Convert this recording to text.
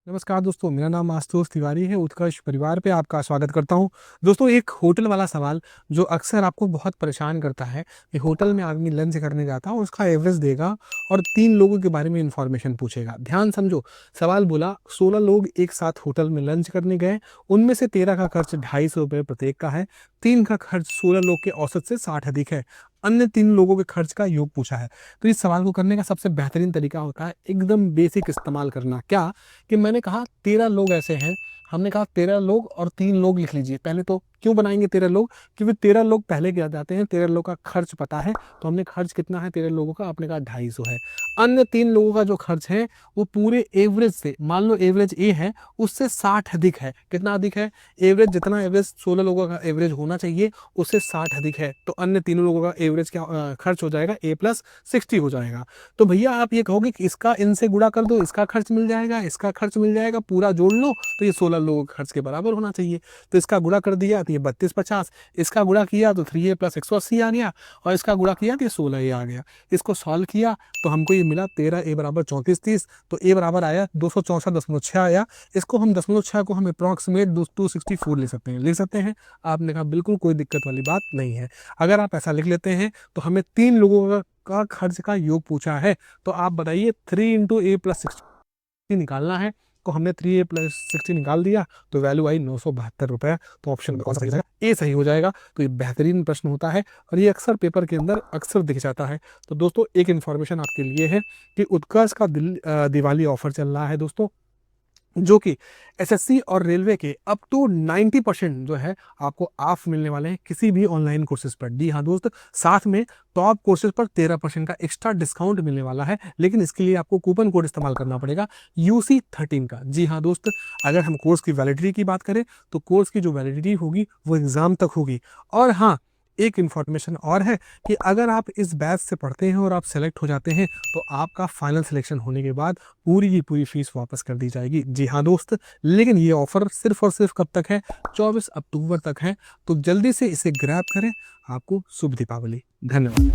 नमस्कार दोस्तों, मेरा नाम आशुतोष तिवारी है। उत्कर्ष परिवार पे आपका स्वागत करता हूँ। दोस्तों, एक होटल वाला सवाल जो अक्सर आपको बहुत परेशान करता है कि होटल में आदमी लंच करने जाता है, उसका एवरेज देगा और 3 लोगों के बारे में इन्फॉर्मेशन पूछेगा। ध्यान समझो, सवाल बोला 16 लोग एक साथ होटल में लंच करने गए, उनमें से 13 का खर्च ₹250 प्रत्येक का है, 3 का खर्च 16 लोग के औसत से 60 अधिक है। अन्य 3 लोगों के खर्च का योग पूछा है। तो इस सवाल को करने का सबसे बेहतरीन तरीका होता है एकदम बेसिक इस्तेमाल करना। क्या? कि मैंने कहा 13 लोग ऐसे हैं, हमने कहा 13 लोग और 3 लोग लिख लीजिए। पहले तो क्यों बनाएँगे 13 लोग? क्योंकि 13 लोग पहले क्या जाते हैं, 13 लोग का खर्च पता है, तो हमने खर्च कितना है 13 लोगों का, आपने कहा 250 है। अन्य 3 लोगों का जो खर्च है, वो पूरे एवरेज से, मान लो एवरेज ए है, उससे 60 अधिक है। कितना अधिक है? एवरेज जितना एवरेज 16 लोगों का एवरेज होना चाहिए, उससे 60 अधिक है। तो अन्य तीनों लोगों का एवरेज क्या खर्च हो जाएगा, ए प्लस 60 हो जाएगा। तो भैया आप ये कहोगे कि इसका इनसे गुणा कर दो, इसका खर्च मिल जाएगा, इसका खर्च मिल जाएगा, पूरा जोड़ लो तो ये 16 लोगों के खर्च के बराबर होना चाहिए। तो इसका गुणा कर दिया तो ये 32-50, इसका गुणा किया तो 3a प्लस 180 आ गया, और इसका गुणा किया तो ये 16a आ गया। इसको सॉल्व किया तो हमको ये मिला 13a बराबर 34-30, तो a बराबर आया 264.6 आया। इसको हम 0.6 को हम अप्रॉक्सीमेट 264 लिख सकते हैं। आपने कहा बिल्कुल कोई दिक्कत वाली बात नहीं है। अगर आप ऐसा लिख लेते हैं तो हमें 3 लोगों का खर्च का योग पूछा है, तो आप बताइए 3 इंटू ए प्लस 60 निकालना है। तो हमने 3a प्लस 60 निकाल दिया, तो वैल्यू आई 972 रुपये। तो ऑप्शन कौन सा सही हो जाएगा? ए सही हो जाएगा। तो ये बेहतरीन प्रश्न होता है और ये अक्सर पेपर के अंदर अक्सर दिख जाता है। तो दोस्तों, एक इन्फॉर्मेशन आपके लिए है कि उत्कर्ष का दिवाली ऑफर चल रहा है दोस्तों, जो कि एसएससी और रेलवे के अप टू 90% जो है आपको ऑफ मिलने वाले हैं किसी भी ऑनलाइन कोर्सेज पर। जी हाँ दोस्त, साथ में टॉप कोर्सेज पर 13% का एक्स्ट्रा डिस्काउंट मिलने वाला है, लेकिन इसके लिए आपको कूपन कोड इस्तेमाल करना पड़ेगा UC13 का। जी हाँ दोस्त, अगर हम कोर्स की वैलिडिटी की बात करें तो कोर्स की जो वैलिडिटी होगी वो एग्जाम तक होगी। और हाँ, एक इन्फॉर्मेशन और है कि अगर आप इस बैच से पढ़ते हैं और आप सेलेक्ट हो जाते हैं, तो आपका फाइनल सिलेक्शन होने के बाद पूरी की पूरी फीस वापस कर दी जाएगी। जी हाँ दोस्त, लेकिन ये ऑफर सिर्फ और सिर्फ कब तक है? 24 अक्टूबर तक है। तो जल्दी से इसे ग्रैब करें। आपको शुभ दीपावली। धन्यवाद।